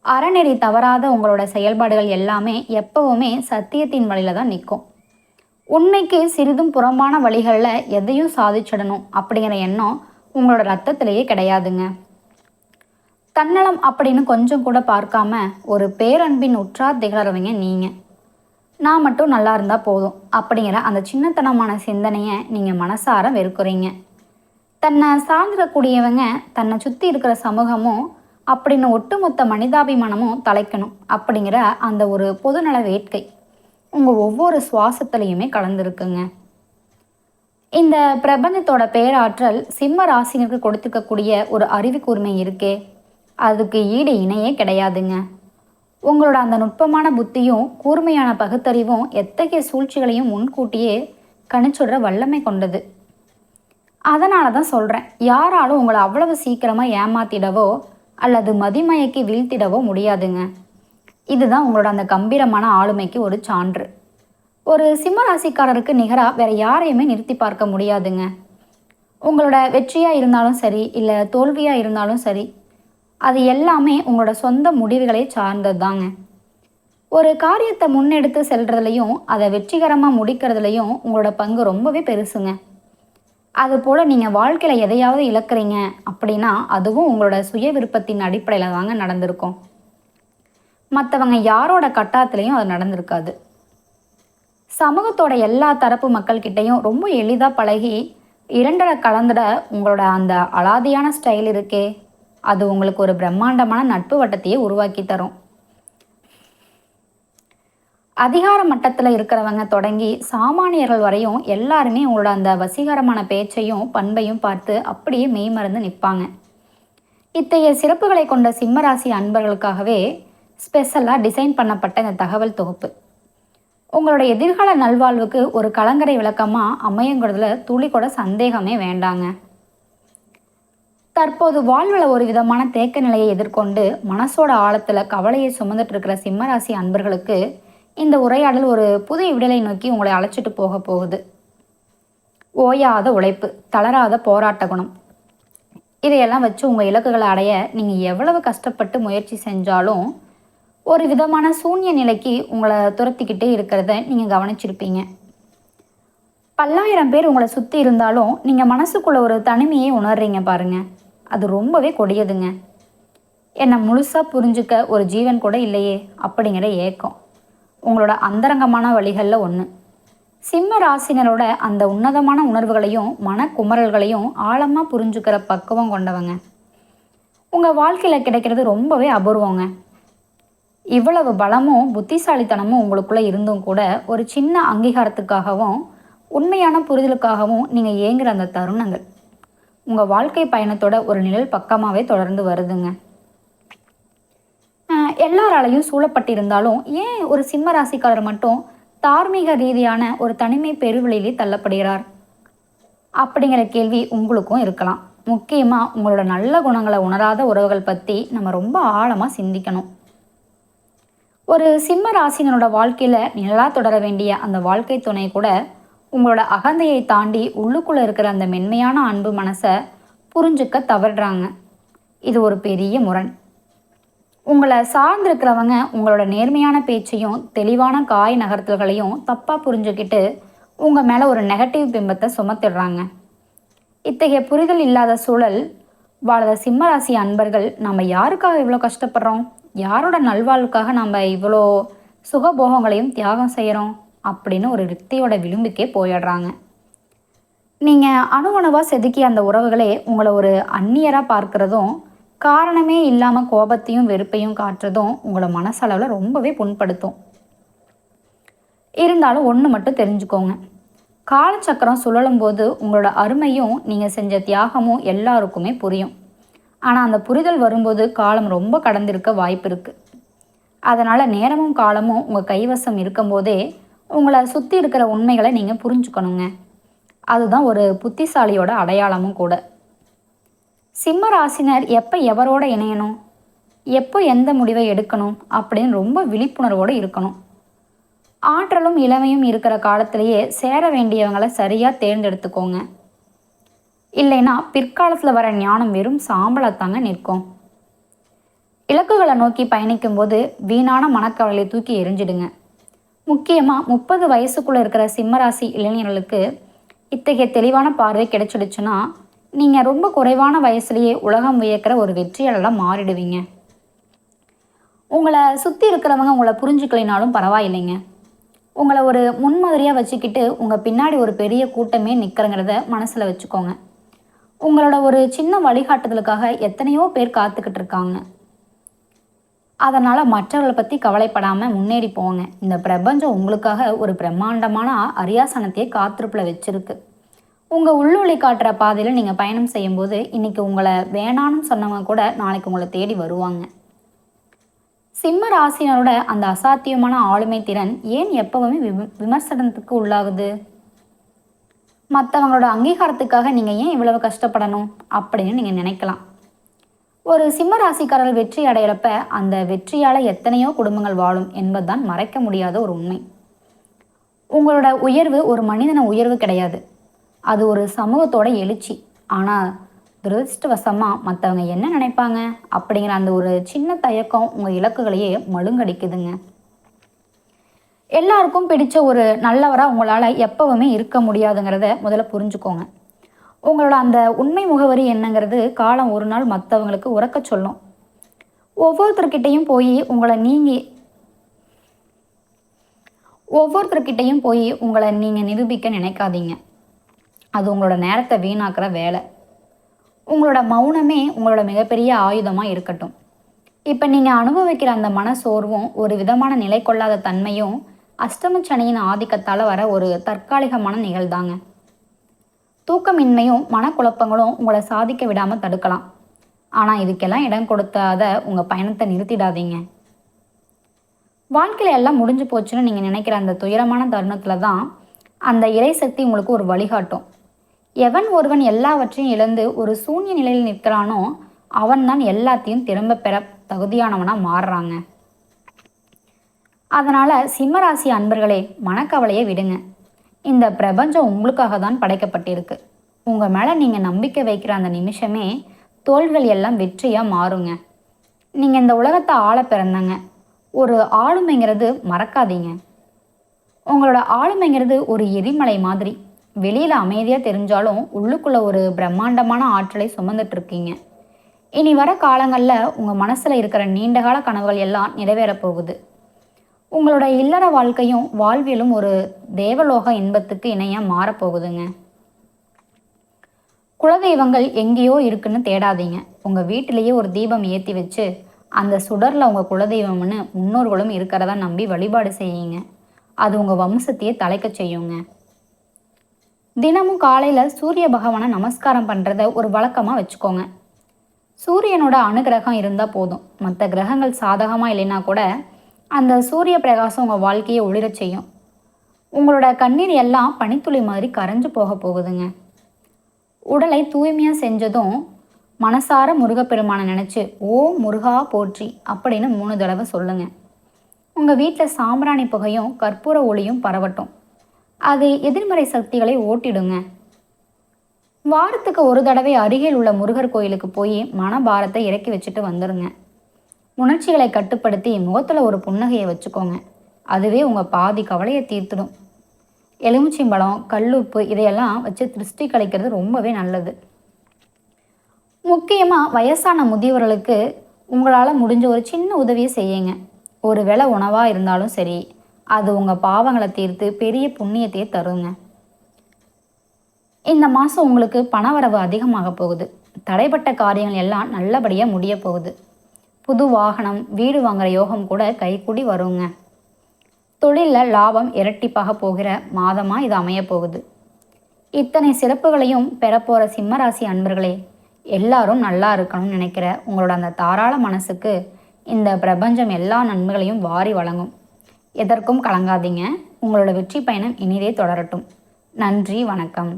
அறநெறி தவறாத உங்களோட செயல்பாடுகள் எல்லாமே எப்பவுமே சத்தியத்தின் வழியில தான் நிற்கும். உண்மைக்கு சிறிதும் புறம்பான வழிகளில் எதையும் சாதிச்சிடணும் அப்படிங்கிற எண்ணம் உங்களோட ரத்தத்திலேயே கிடையாதுங்க. தன்னலம் அப்படின்னு கொஞ்சம் கூட பார்க்காம ஒரு பேரன்பின் உற்றார் திகழறவங்க நீங்கள். நான் மட்டும் நல்லா இருந்தால் போதும் அப்படிங்கிற அந்த சின்னத்தனமான சிந்தனையை நீங்கள் மனசார வெறுக்கிறீங்க. தன்னை சார்ந்திடக்கூடியவங்க, தன்னை சுற்றி இருக்கிற சமூகமும் அப்படின்னு ஒட்டுமொத்த மனிதாபிமானமும் தலைக்கணும் அப்படிங்கிற அந்த ஒரு பொதுநல வேட்கை உங்கள் ஒவ்வொரு சுவாசத்துலேயுமே கலந்துருக்குங்க. இந்த பிரபஞ்சத்தோட பேராற்றல் சிம்ம ராசினருக்கு கொடுத்துக்கக்கூடிய ஒரு அறிவு கூர்மை இருக்கே, அதுக்கு ஈடு இணையே கிடையாதுங்க. உங்களோட அந்த நுட்பமான புத்தியும் கூர்மையான பகுத்தறிவும் எத்தகைய சூழ்ச்சிகளையும் முன்கூட்டியே கணிச்சுடுற வல்லமை கொண்டது. அதனால தான் சொல்கிறேன், யாராலும் உங்களை அவ்வளவு சீக்கிரமாக ஏமாத்திடவோ அல்லது மதிமயக்கி வீழ்த்திடவோ முடியாதுங்க. இதுதான் உங்களோட அந்த கம்பீரமான ஆளுமைக்கு ஒரு சான்று. ஒரு சிம்மராசிக்காரருக்கு நிகராக வேற யாரையுமே நிறுத்தி பார்க்க முடியாதுங்க. உங்களோட வெற்றியாக இருந்தாலும் சரி, இல்லை தோல்வியாக இருந்தாலும் சரி, அது எல்லாமே உங்களோட சொந்த முடிவுகளை சார்ந்தது தாங்க. ஒரு காரியத்தை முன்னெடுத்து செல்றதுலையும் அதை வெற்றிகரமாக முடிக்கிறதுலையும் உங்களோட பங்கு ரொம்பவே பெருசுங்க. அதுபோல் நீங்கள் வாழ்க்கையில் எதையாவது இழக்கிறீங்க அப்படின்னா அதுவும் உங்களோட சுய விருப்பத்தின் அடிப்படையில் தாங்க நடந்திருக்கும். மற்றவங்க யாரோட கட்டாயத்திலையும் அது நடந்திருக்காது. சமூகத்தோட எல்லா தரப்பு மக்கள்கிட்டையும் ரொம்ப எளிதாக பழகி இரண்டரை கலந்துட உங்களோட அந்த அலாதியான ஸ்டைல் இருக்கே, அது உங்களுக்கு ஒரு பிரம்மாண்டமான நட்பு வட்டத்தையே உருவாக்கி தரும். அதிகார மட்டத்தில் இருக்கிறவங்க தொடங்கி சாமானியர்கள் வரையும் எல்லாருமே உங்களோட அந்த வசீகரமான பேச்சையும் பண்பையும் பார்த்து அப்படியே மெய்மறந்து நிற்பாங்க. இத்தகைய சிறப்புகளை கொண்ட சிம்மராசி அன்பர்களுக்காகவே ஸ்பெஷலாக டிசைன் பண்ணப்பட்ட இந்த தகவல் தொகுப்பு உங்களோட எதிர்கால நல்வாழ்வுக்கு ஒரு கலங்கரை விளக்கமாக அமையுங்கிறதுல துளி கூட சந்தேகமே வேண்டாங்க. தற்போது வாழ்வில் ஒரு விதமான தேக்க நிலையை எதிர்கொண்டு மனசோட ஆழத்தில் கவலையை சுமந்துட்டு இருக்கிற சிம்மராசி அன்பர்களுக்கு இந்த உரையாடல் ஒரு புது விடலை நோக்கி உங்களை அழைச்சிட்டு போக போகுது. ஓயாத உழைப்பு, தளராத போராட்ட குணம், இதையெல்லாம் வச்சு உங்கள் இலக்குகளை அடைய நீங்கள் எவ்வளவு கஷ்டப்பட்டு முயற்சி செஞ்சாலும் ஒரு விதமான சூன்ய நிலைக்கு உங்களை துரத்திக்கிட்டே இருக்கிறத நீங்கள் கவனிச்சிருப்பீங்க. பல்லாயிரம் பேர் உங்களை சுற்றி இருந்தாலும் நீங்கள் மனசுக்குள்ள ஒரு தனிமையை உணர்றீங்க பாருங்க, அது ரொம்பவே கொடியதுங்க. என்னை முழுசாக புரிஞ்சுக்க ஒரு ஜீவன் கூட இல்லையே அப்படிங்கிற ஏக்கம் உங்களோட அந்தரங்கமான வழிகளில் ஒன்று. சிம்ம ராசினரோட அந்த உன்னதமான உணர்வுகளையும் மனக்குமரல்களையும் ஆழமாக புரிஞ்சுக்கிற பக்குவம் கொண்டவங்க உங்கள் வாழ்க்கையில் கிடைக்கிறது ரொம்பவே அபூர்வங்க. இவ்வளவு பலமும் புத்திசாலித்தனமும் உங்களுக்குள்ளே இருந்தும் கூட ஒரு சின்ன அங்கீகாரத்துக்காகவும் உண்மையான புரிதலுக்காகவும் நீங்கள் ஏங்குற அந்த தருணங்கள் உங்கள் வாழ்க்கை பயணத்தோட ஒரு நிழல் பக்கமாகவே தொடர்ந்து வருதுங்க. எல்லாராலையும் சூழப்பட்டிருந்தாலும் ஏன் ஒரு சிம்ம ராசிக்காரர் மட்டும் தார்மீக ரீதியான ஒரு தனிமை பெருவெளியிலே தள்ளப்படுகிறார் அப்படிங்கிற கேள்வி உங்களுக்கும் இருக்கலாம். முக்கியமாக உங்களோட நல்ல குணங்களை உணராத உறவுகள் பற்றி நம்ம ரொம்ப ஆழமாக சிந்திக்கணும். ஒரு சிம்ம ராசினரோட வாழ்க்கையில் நிழலாக தொடர வேண்டிய அந்த வாழ்க்கை துணை கூட உங்களோட அகந்தையை தாண்டி உள்ளுக்குள்ளே இருக்கிற அந்த மென்மையான அன்பு மனசை புரிஞ்சுக்க தவறுறாங்க. இது ஒரு பெரிய முரண். உங்களை சார்ந்திருக்கிறவங்க உங்களோட நேர்மையான பேச்சையும் தெளிவான காய் நகர்த்தல்களையும் தப்பாக புரிஞ்சுக்கிட்டு உங்கள் மேலே ஒரு நெகட்டிவ் பிம்பத்தை சுமத்திடுறாங்க. இத்தகைய புரிதல் இல்லாத சூழல் வாழ சிம்மராசி அன்பர்கள் நம்ம யாருக்காக இவ்வளோ கஷ்டப்படுறோம், யாரோட நல்வாழ்வுக்காக நம்ம இவ்வளோ சுகபோகங்களையும் தியாகம் செய்கிறோம் அப்படின்னு ஒரு ரிக்தியோட விளிம்புக்கே போயிடுறாங்க. நீங்கள் அணுவணுவாக செதுக்கிய அந்த உறவுகளே உங்களை ஒரு அந்நியராக பார்க்குறதும் காரணமே இல்லாமல் கோபத்தையும் வெறுப்பையும் காட்டுறதும் உங்களோட மனசளவில் ரொம்பவே புண்படுத்தும். இருந்தாலும் ஒன்று மட்டும் தெரிஞ்சுக்கோங்க, காலச்சக்கரம் சுழலும் போது உங்களோட அருமையும் நீங்கள் செஞ்ச தியாகமும் எல்லாருக்குமே புரியும். ஆனால் அந்த புரிதல் வரும்போது காலம் ரொம்ப கடந்திருக்க வாய்ப்பு இருக்குது. அதனால் நேரமும் காலமும் உங்கள் கைவசம் இருக்கும்போதே உங்களை சுற்றி இருக்கிற உண்மைகளை நீங்கள் புரிஞ்சுக்கணுங்க. அதுதான் ஒரு புத்திசாலியோட அடையாளமும் கூட. சிம்ம ராசினர் எப்போ எவரோட இணையணும், எப்போ எந்த முடிவை எடுக்கணும் அப்படின்னு ரொம்ப விழிப்புணர்வோடு இருக்கணும். ஆற்றலும் இளமையும் இருக்கிற காலத்திலேயே சேர வேண்டியவங்களை சரியாக தேர்ந்தெடுத்துக்கோங்க. இல்லைன்னா பிற்காலத்தில் வர ஞானம் வெறும் சாம்பலாத்தாங்க நிற்கும். இலக்குகளை நோக்கி பயணிக்கும்போது வீணான மனக்கவலை தூக்கி எரிஞ்சிடுங்க. முக்கியமாக 30 வயசுக்குள்ளே இருக்கிற சிம்மராசி இளைஞர்களுக்கு இத்தகைய தெளிவான பார்வை கிடைச்சிடுச்சுன்னா நீங்கள் ரொம்ப குறைவான வயசுலேயே உலகம் வியக்கிற ஒரு வெற்றியாளராக மாறிடுவீங்க. உங்களை சுற்றி இருக்கிறவங்க உங்களை புரிஞ்சுக்கலைனாலும் பரவாயில்லைங்க. உங்களை ஒரு முன்மாதிரியாக வச்சுக்கிட்டு உங்கள் பின்னாடி ஒரு பெரிய கூட்டமே நிற்கிறங்கிறத மனசில் வச்சுக்கோங்க. உங்களோட ஒரு சின்ன வழிகாட்டுதலுக்காக எத்தனையோ பேர் காத்துக்கிட்டு இருக்காங்க. அதனால் மற்றவர்களை பற்றி கவலைப்படாமல் முன்னேறி போங்க. இந்த பிரபஞ்சம் உங்களுக்காக ஒரு பிரம்மாண்டமான அரியாசனத்தையே காத்திருப்பில் வச்சுருக்கு. உங்கள் உள்ளொளி காட்டுற பாதையில் நீங்கள் பயணம் செய்யும்போது இன்றைக்கி உங்களை வேணான்னு சொன்னவங்க கூட நாளைக்கு உங்களை தேடி வருவாங்க. சிம்ம ராசினரோட அந்த அசாத்தியமான ஆளுமை திறன் ஏன் எப்பவுமே விமர்சனத்துக்கு உள்ளாகுது? மற்றவங்களோட அங்கீகாரத்துக்காக நீங்கள் ஏன் இவ்வளவு கஷ்டப்படணும் அப்படின்னு நீங்கள் நினைக்கலாம். ஒரு சிம்ம ராசிக்காரர்கள் வெற்றி அடையிறப்ப அந்த வெற்றியால் எத்தனையோ குடும்பங்கள் வாழும் என்பதுதான் மறைக்க முடியாத ஒரு உண்மை. உங்களோட உயர்வு ஒரு மனிதன உயர்வு கிடையாது, அது ஒரு சமூகத்தோட எழுச்சி. ஆனால் துரதிருஷ்டவசமாக மற்றவங்க என்ன நினைப்பாங்க அப்படிங்கிற அந்த ஒரு சின்ன தயக்கம் உங்கள் இலக்குகளையே மழுங்கடிக்குதுங்க. எல்லாருக்கும் பிடிச்ச ஒரு நல்லவராக உங்களால் எப்பவுமே இருக்க முடியாதுங்கிறத முதல்ல புரிஞ்சுக்கோங்க. உங்களோட அந்த உண்மை முகவரி என்னங்கிறது காலம் ஒரு நாள் மற்றவங்களுக்கு உறக்க சொல்லும். ஒவ்வொருத்தர்கிட்டையும் போய் உங்களை நீங்கள் நிரூபிக்க நினைக்காதீங்க. அது உங்களோட நேரத்தை வீணாக்குற வேலை. உங்களோட மௌனமே உங்களோட மிகப்பெரிய ஆயுதமாக இருக்கட்டும். இப்போ நீங்கள் அனுபவிக்கிற அந்த மன சோர்வும் ஒரு விதமான நிலை கொள்ளாத தன்மையும் அஷ்டமச்சனியின் ஆதிக்கத்தால் வர ஒரு தற்காலிகமான நிகழ்தாங்க. தூக்கமின்மையும் மனக்குழப்பங்களும் உங்களை சாதிக்க விடாமல் தடுக்கலாம். ஆனால் இதுக்கெல்லாம் இடம் கொடுத்தாத உங்கள் பயணத்தை நிறுத்திடாதீங்க. வாழ்க்கையில் எல்லாம் முடிஞ்சு போச்சுன்னு நீங்கள் நினைக்கிற அந்த துயரமான தருணத்தில் தான் அந்த இறைசக்தி உங்களுக்கு ஒரு வழிகாட்டும். எவன் ஒருவன் எல்லாவற்றையும் இழந்து ஒரு சூன்ய நிலையில் நிற்கிறானோ அவன் தான் எல்லாத்தையும் திரும்ப பெற தகுதியானவனாக மாறுறாங்க. அதனால் சிம்மராசி அன்பர்களே, மனக்கவலையை விடுங்க. இந்த பிரபஞ்சம் உங்களுக்காக தான் படைக்கப்பட்டிருக்கு. உங்கள் மேலே நீங்கள் நம்பிக்கை வைக்கிற அந்த நிமிஷமே தோள்கள் எல்லாம் வெற்றியாக மாறுங்க. நீங்கள் இந்த உலகத்தை ஆள பிறந்தாங்க. ஒரு ஆளுமைங்கிறது மறக்காதீங்க. உங்களோட ஆளுமைங்கிறது ஒரு எரிமலை மாதிரி. வெளியில் அமைதியாக தெரிஞ்சாலும் உள்ளுக்குள்ளே ஒரு பிரம்மாண்டமான ஆற்றலை சுமந்துட்டு இருக்கீங்க. இனி வர காலங்களில் உங்கள் மனசில் இருக்கிற நீண்டகால கனவுகள் எல்லாம் நிறைவேறப் போகுது. உங்களோட இல்லற வாழ்க்கையும் வாழ்வியலும் ஒரு தேவலோக இன்பத்துக்கு இணையாக மாறப்போகுதுங்க. குலதெய்வங்கள் எங்கேயோ இருக்குன்னு தேடாதீங்க. உங்கள் வீட்டிலேயே ஒரு தீபம் ஏற்றி வச்சு அந்த சுடரில் உங்கள் குலதெய்வம்னு முன்னோர்களும் இருக்கிறதா நம்பி வழிபாடு செய்யுங்க. அது உங்கள் வம்சத்தையே தலைக்க செய்யுங்க. தினமும் காலையில் சூரிய பகவானை நமஸ்காரம் பண்ணுறத ஒரு வழக்கமாக வச்சுக்கோங்க. சூரியனோட அனுகிரகம் இருந்தால் போதும். மற்ற கிரகங்கள் சாதகமாக இல்லைன்னா கூட அந்த சூரிய பிரகாசம் உங்கள் வாழ்க்கையை ஒளிரச் செய்யும். உங்களோட கண்ணீர் எல்லாம் பனித்துளி மாதிரி கரைஞ்சு போக போகுதுங்க. உடலை தூய்மையாக செஞ்சதும் மனசார முருகப்பெருமானை நினச்சி ஓம் முருகா போற்றி அப்படின்னு 3 தடவை சொல்லுங்கள். உங்கள் வீட்டில் சாம்பிராணி புகையும் கற்பூர ஒளியும் பரவட்டும். அது எதிர்மறை சக்திகளை ஓட்டிடுங்க. வாரத்துக்கு ஒரு தடவை அருகில் உள்ள முருகர் கோயிலுக்கு போய் மனபாரத்தை இறக்கி வச்சுட்டு வந்துடுங்க. உணர்ச்சிகளை கட்டுப்படுத்தி முகத்தில் ஒரு புன்னகையை வச்சுக்கோங்க. அதுவே உங்கள் பாதி கவலையை தீர்த்துடும். எலுமிச்சம்பழம், கல்லுப்பு இதையெல்லாம் வச்சு திருஷ்டி கழிக்கிறது ரொம்பவே நல்லது. முக்கியமாக வயசான முதியவர்களுக்கு உங்களால் முடிஞ்ச ஒரு சின்ன உதவியை செய்யுங்க. ஒரு வேளை உணவாக இருந்தாலும் சரி, அது உங்கள் பாவங்களை தீர்த்து பெரிய புண்ணியத்தையே தருங்க. இந்த மாதம் உங்களுக்கு பணவரவு அதிகமாக போகுது. தடைப்பட்ட காரியங்கள் எல்லாம் நல்லபடியாக முடிய போகுது. புது வாகனம், வீடு வாங்குகிற யோகம் கூட கைக்கூடி வருங்க. தொழிலில் லாபம் இரட்டிப்பாக போகிற மாதமாக இது அமையப்போகுது. இத்தனை சிறப்புகளையும் பெறப்போகிற சிம்மராசி அன்பர்களே, எல்லாரும் நல்லா இருக்கணும்னு நினைக்கிற உங்களோட அந்த தாராள மனசுக்கு இந்த பிரபஞ்சம் எல்லா நன்மைகளையும் வாரி வழங்கும். எதற்கும் கலங்காதீங்க. உங்களோட வெற்றி பயணம் இனிதே தொடரட்டும். நன்றி, வணக்கம்.